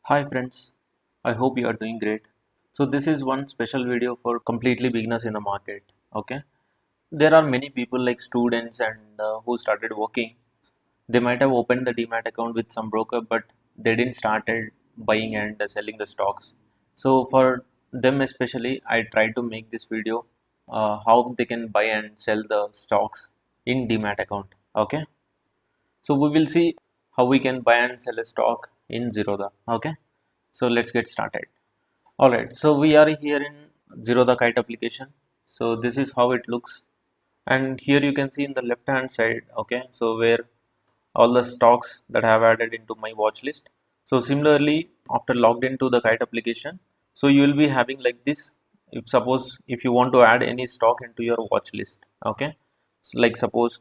Hi friends, I hope you are doing great. So this is one special video for completely beginners in the market. Okay, there are many people like students and who started working. They might have opened the DEMAT account with some broker, but they didn't started buying and selling the stocks. So for them especially, I try to make this video how they can buy and sell the stocks in DEMAT account. Okay, so we will see how we can buy and sell a stock in Zerodha. Okay, so let's get started. All right, so we are here in Zerodha Kite application. So this is how it looks, and here you can see in the left hand side, okay, so where all the stocks that I have added into my watch list. So similarly, after logged into the Kite application, so you will be having like this. If suppose if you want to add any stock into your watch list, okay, so like suppose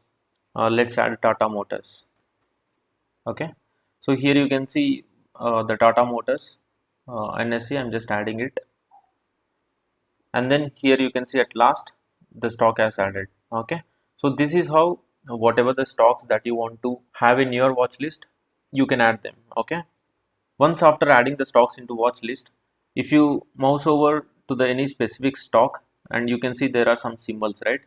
let's add Tata Motors, okay. So here you can see the Tata Motors NSE. I'm just adding it, and then here you can see at last the stock has added. Okay, so this is how whatever the stocks that you want to have in your watch list, you can add them. Okay, once after adding the stocks into watch list, if you mouse over to the any specific stock, and you can see there are some symbols, right?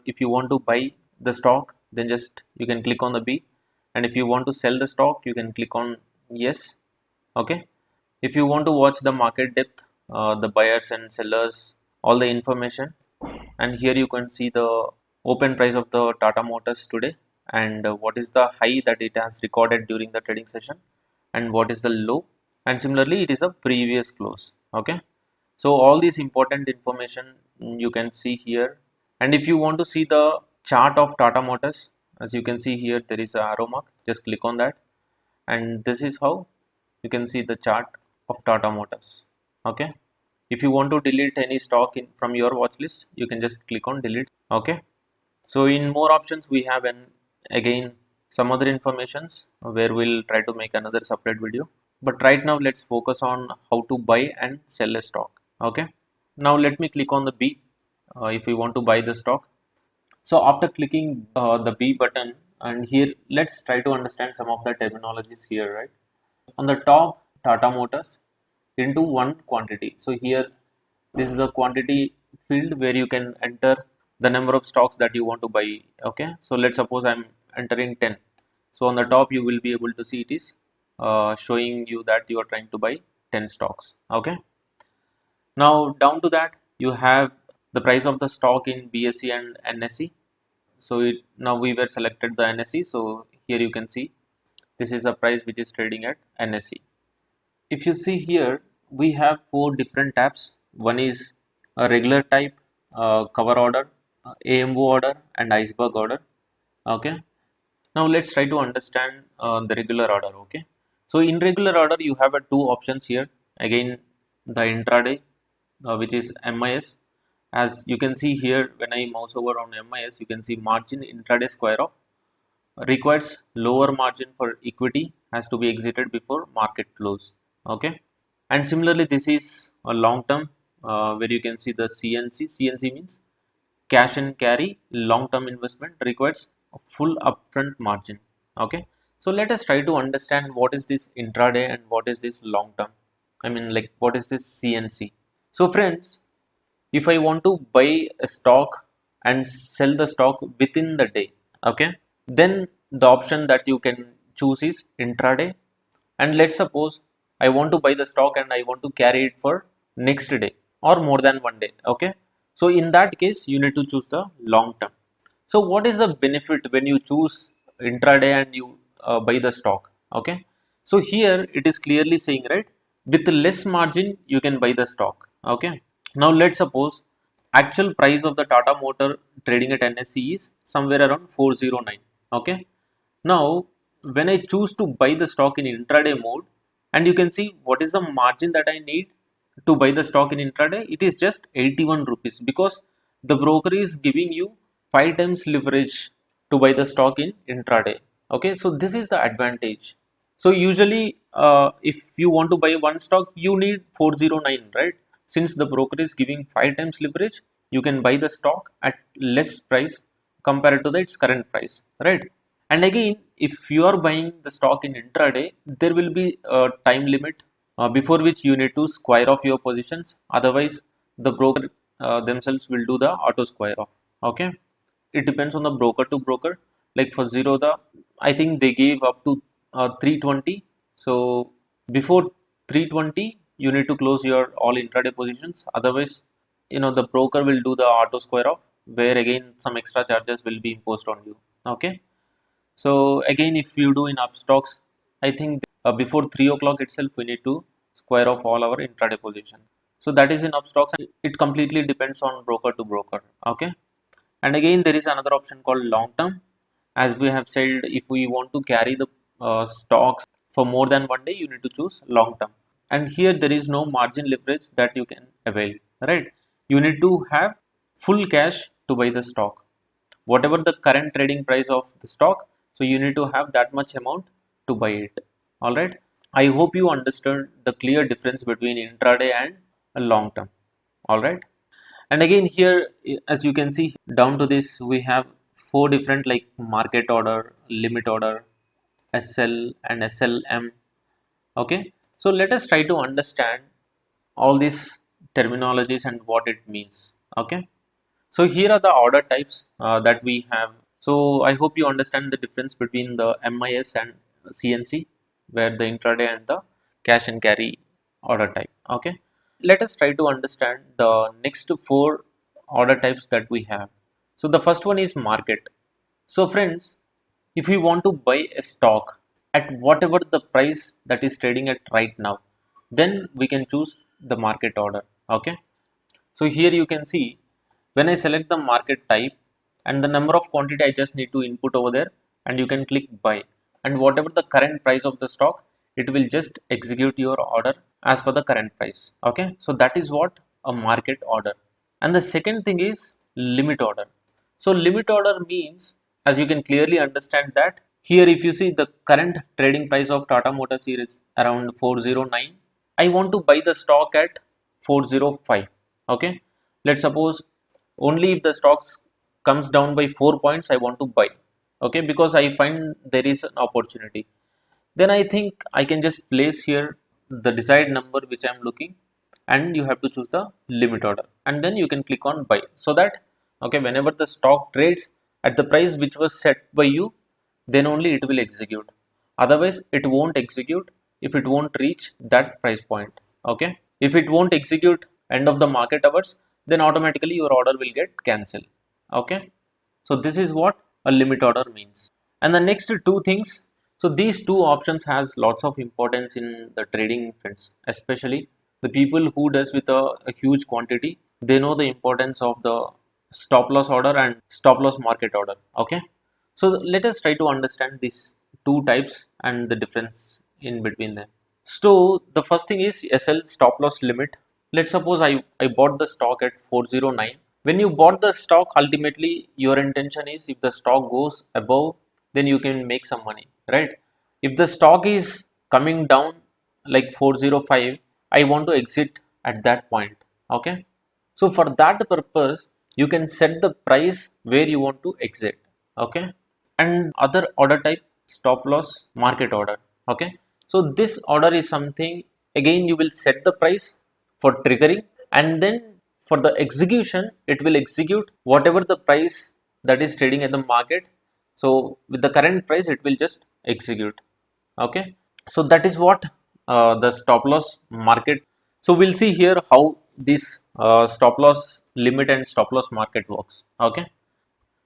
If you want to buy the stock, then just you can click on the B, and if you want to sell the stock, you can click on yes. Okay, if you want to watch the market depth, the buyers and sellers, all the information, and here you can see the open price of the Tata Motors today, and what is the high that it has recorded during the trading session, and what is the low, and similarly it is a previous close. Okay, so all these important information you can see here, and if you want to see the chart of Tata Motors, as you can see here there is a arrow mark, just click on that, and this is how you can see the chart of Tata Motors. Okay, if you want to delete any stock from your watch list, you can just click on delete. Okay, so in more options we have an again some other informations where we'll try to make another separate video, but right now let's focus on how to buy and sell a stock. Okay, now let me click on the B if we want to buy the stock. So after clicking the B button, and here let's try to understand some of the terminologies here, right? On the top, Tata Motors into one quantity. So here this is a quantity field where you can enter the number of stocks that you want to buy. Okay, so let's suppose I'm entering 10. So on the top you will be able to see it is showing you that you are trying to buy 10 stocks. Okay, now down to that you have the price of the stock in BSE and NSE. So now we were selected the NSE, so here you can see this is a price which is trading at NSE. If you see here, we have four different tabs. One is a regular type, cover order, AMO order, and iceberg order. Okay, now let's try to understand the regular order. Okay, so in regular order you have two options here. Again, the intraday, which is MIS. As you can see here, when I mouse over on MIS, you can see margin intraday square off requires lower margin for equity has to be exited before market close. Okay, and similarly this is a long term where you can see the CNC means cash and carry long term investment requires a full upfront margin. Okay, so let us try to understand what is this intraday and what is this long term. I mean, like, what is this CNC? So friends, if I want to buy a stock and sell the stock within the day, okay, then the option that you can choose is intraday. And let's suppose I want to buy the stock and I want to carry it for next day or more than one day. Okay, so in that case you need to choose the long term. So what is the benefit when you choose intraday and you buy the stock? Okay, so here it is clearly saying, right, with less margin you can buy the stock. Okay, now let's suppose actual price of the Tata Motor trading at NSE is somewhere around 409. Okay, now when I choose to buy the stock in intraday mode, and you can see what is the margin that I need to buy the stock in intraday, it is just 81 rupees, because the broker is giving you 5 times leverage to buy the stock in intraday. Okay, so this is the advantage. So usually if you want to buy one stock, you need 409, right? Since the broker is giving 5 times leverage, you can buy the stock at less price compared to its current price, right? And again, if you are buying the stock in intraday, there will be a time limit. before which you need to square off your positions. Otherwise, the broker themselves will do the auto square off. Okay, it depends on the broker to broker. Like for Zerodha, I think they gave up to 320. So before 320, you need to close your all intraday positions. Otherwise, the broker will do the auto square off, where again some extra charges will be imposed on you. Okay. So again, if you do in upstocks, I think before 3 o'clock itself, we need to square off all our intraday positions. So that is in upstocks, and it completely depends on broker to broker. Okay. And again, there is another option called long term. As we have said, if we want to carry the stocks for more than one day, you need to choose long term. And here there is no margin leverage that you can avail, right? You need to have full cash to buy the stock. Whatever the current trading price of the stock, so you need to have that much amount to buy it. All right. I hope you understood the clear difference between intraday and a long term. All right. And again here, as you can see down to this, we have four different like market order, limit order, SL and SLM. Okay, so let us try to understand all these terminologies and what it means. Okay, so here are the order types that we have. So I hope you understand the difference between the MIS and CNC, where the intraday and the cash and carry order type. Okay, let us try to understand the next four order types that we have. So the first one is market. So friends, if we want to buy a stock at whatever the price that is trading at right now, then we can choose the market order. Okay, so here you can see when I select the market type and the number of quantity, I just need to input over there, and you can click buy, and whatever the current price of the stock, it will just execute your order as per the current price. Okay, so that is what a market order. And the second thing is limit order. So limit order means, as you can clearly understand, that here if you see the current trading price of Tata Motors is around 409, I want to buy the stock at 405. Okay, let's suppose only if the stocks comes down by 4 points I want to buy. Okay, because I find there is an opportunity, then I think I can just place here the desired number which I am looking, and you have to choose the limit order, and then you can click on buy, so that okay, whenever the stock trades at the price which was set by you, then only it will execute. Otherwise it won't execute if it won't reach that price point. Okay, if it won't execute end of the market hours, then automatically your order will get cancelled. Okay, so this is what a limit order means. And the next two things, so these two options has lots of importance in the trading, friends, especially the people who does with a huge quantity, they know the importance of the stop loss order and stop loss market order. Okay, so let us try to understand these two types and the difference in between them. So the first thing is SL, stop loss limit. Let's suppose I bought the stock at 409. When you bought the stock, ultimately your intention is if the stock goes above, then you can make some money, right? If the stock is coming down like 405, I want to exit at that point. Okay, so for that purpose, you can set the price where you want to exit. Okay, and other order type, stop loss market order. Okay, so this order is something, again you will set the price for triggering, and then for the execution it will execute whatever the price that is trading at the market. So with the current price it will just execute. Okay, so that is what the stop loss market. So we'll see here how this stop loss limit and stop loss market works. Okay,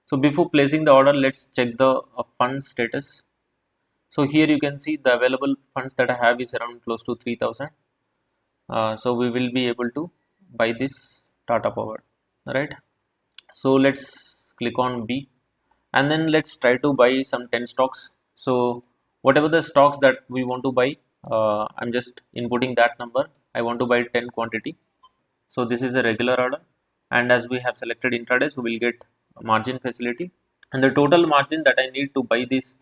so before placing the order, let's check the fund status. So here you can see the available funds that I have is around close to 3000. So we will be able to buy this Tata Power, right? So let's click on B, and then let's try to buy some 10 stocks. So whatever the stocks that we want to buy, I'm just inputting that number. I want to buy 10 quantity. So this is a regular order, and as we have selected intraday, so we'll get margin facility, and the total margin that I need to buy this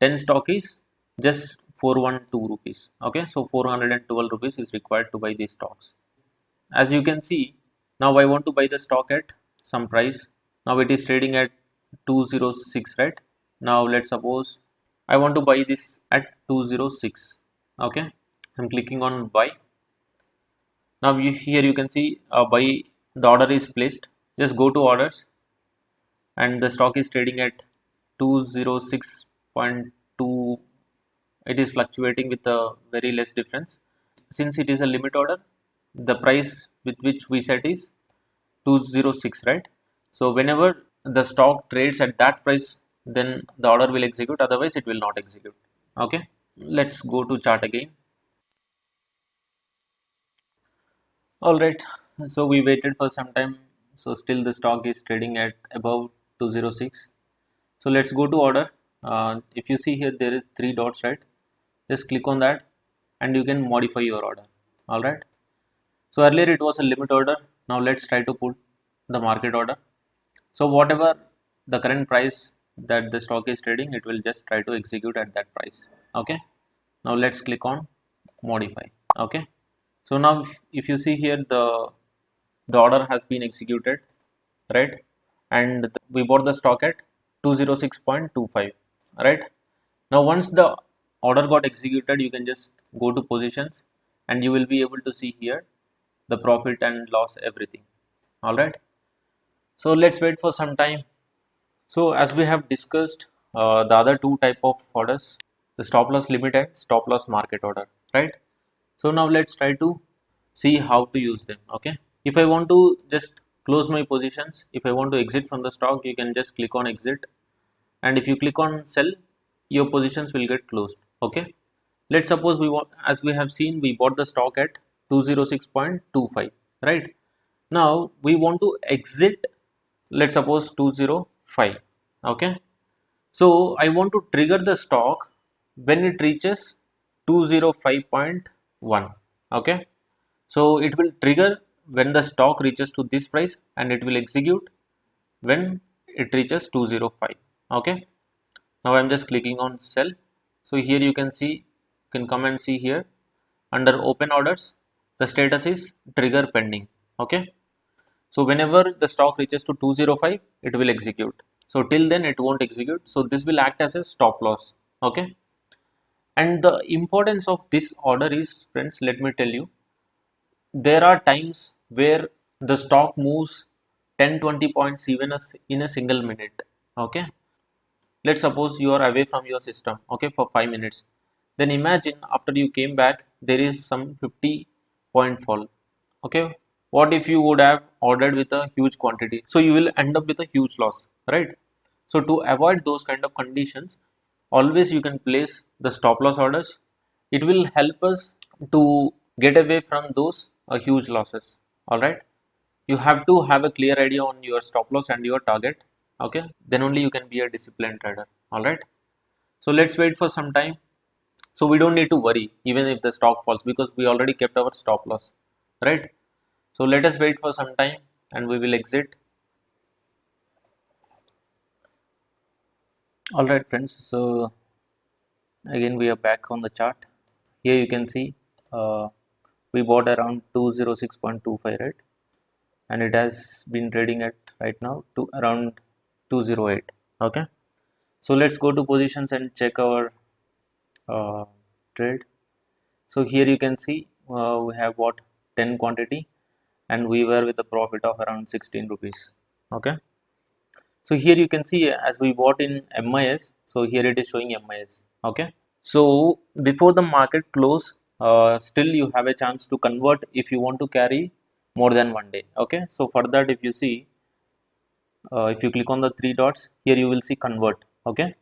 10 stock is just 412 rupees. Okay, so 412 rupees is required to buy these stocks. As you can see, now I want to buy the stock at some price. Now it is trading at 206, right? Now let's suppose I want to buy this at 206. Okay, I'm clicking on buy. Now here you can see buy, the order is placed. Just go to orders, and the stock is trading at 206.2. It is fluctuating with a very less difference. Since it is a limit order, the price with which we set is 206, right? So whenever the stock trades at that price, then the order will execute, otherwise it will not execute. Okay, let's go to chart again. All right, so we waited for some time, so still the stock is trading at above 206. So let's go to order. If you see here, there is three dots, right? Just click on that and you can modify your order. All right, so earlier it was a limit order. Now let's try to put the market order. So whatever the current price that the stock is trading, it will just try to execute at that price. Okay, now let's click on modify. Okay, so now if you see here, the order has been executed, right? And we bought the stock at 206.25, right? Now once the order got executed, you can just go to positions and you will be able to see here the profit and loss, everything. All right, so let's wait for some time. So as we have discussed, the other two type of orders, the stop loss limit and stop loss market order, right? So now let's try to see how to use them. Okay, if I want to just close my positions, if I want to exit from the stock, you can just click on exit, and if you click on sell, your positions will get closed. Okay, let's suppose we want, as we have seen, we bought the stock at 206.25, right? Now we want to exit, let's suppose 205. Okay, so I want to trigger the stock when it reaches 205.1. Okay, so it will trigger when the stock reaches to this price, and it will execute when it reaches 205. Okay, now I'm just clicking on sell. So here you can see, you can come and see here under open orders, the status is trigger pending. Okay, so whenever the stock reaches to 205, it will execute. So till then it won't execute. So this will act as a stop loss. Okay, and the importance of this order is, friends, let me tell you, there are times where the stock moves 10-20 points even in a single minute. Okay, let's suppose you are away from your system, okay, for 5 minutes. Then imagine after you came back, there is some 50-point fall. Okay, what if you would have ordered with a huge quantity? So you will end up with a huge loss, right? So to avoid those kind of conditions, always you can place the stop loss orders. It will help us to get away from those huge losses. All right, you have to have a clear idea on your stop loss and your target. Okay, then only you can be a disciplined trader. All right, so let's wait for some time. So we don't need to worry even if the stock falls, because we already kept our stop loss, right? So let us wait for some time and we will exit. All right, friends, so again we are back on the chart. Here you can see we bought around 206.25, right? And it has been trading at right now to around 208. Okay, so let's go to positions and check our uh, trade. So here you can see we have bought 10 quantity and we were with a profit of around 16 rupees. Okay, so here you can see as we bought in MIS, so here it is showing MIS. Okay, so before the market close, still you have a chance to convert if you want to carry more than 1 day. Okay, so for that, if you see, if you click on the three dots, here you will see convert. Okay,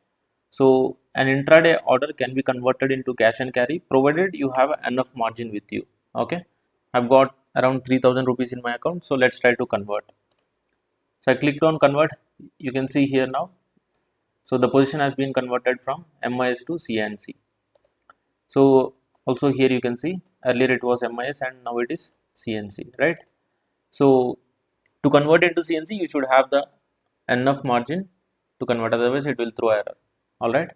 so an intraday order can be converted into cash and carry provided you have enough margin with you. Okay, I've got around 3000 rupees in my account, so let's try to convert. So I clicked on convert. You can see here now, so the position has been converted from MIS to CNC. So also here you can see earlier it was MIS and now it is CNC, right? So to convert into CNC, you should have the enough margin to convert, otherwise it will throw error. All right,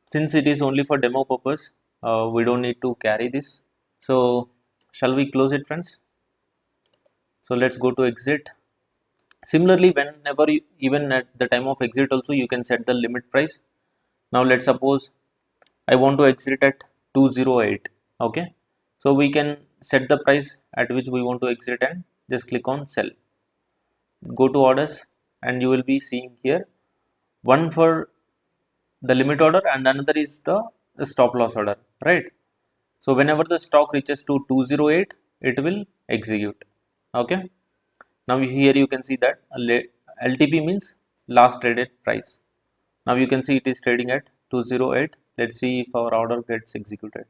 since it is only for demo purpose, we don't need to carry this. So shall we close it, friends? So let's go to exit. Similarly, whenever you, even at the time of exit also, you can set the limit price. Now let's suppose I want to exit at 208. Okay, So we can set the price at which we want to exit and just click on sell. Go to orders and you will be seeing here one for the limit order and another is the stop loss order, right? So whenever the stock reaches to 208, it will execute. Okay. Now here you can see that LTP means last traded price. Now you can see it is trading at 208. Let's see if our order gets executed.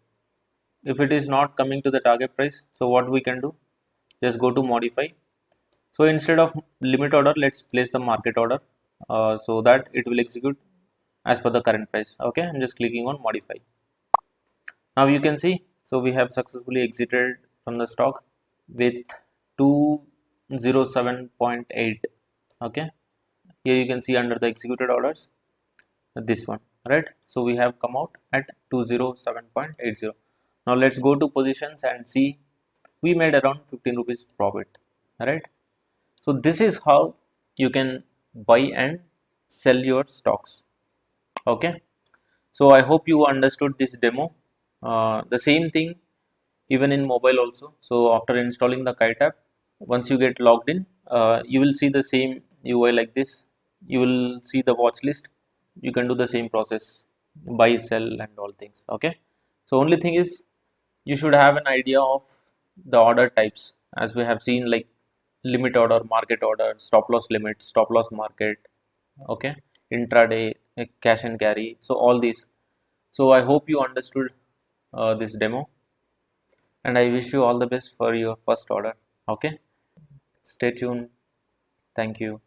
If it is not coming to the target price, so what we can do, just go to modify. So instead of limit order, let's place the market order, so that it will execute as per the current price. Okay, I'm just clicking on modify. Now you can see, so we have successfully exited from the stock with 207.8. Okay, here you can see under the executed orders, this one, right? So we have come out at 207.80. Now let's go to positions and see we made around 15 rupees profit, right? So this is how you can buy and sell your stocks. Okay, so I hope you understood this demo. The same thing even in mobile also. So after installing the Kite app, once you get logged in, you will see the same UI like this. You will see the watch list. You can do the same process, buy, sell, and all things. Okay. So only thing is you should have an idea of the order types, as we have seen, like limit order, market order, stop loss limit, stop loss market. Okay, intraday, cash and carry. So all these. So I hope you understood this demo, and I wish you all the best for your first order. Okay, stay tuned. Thank you.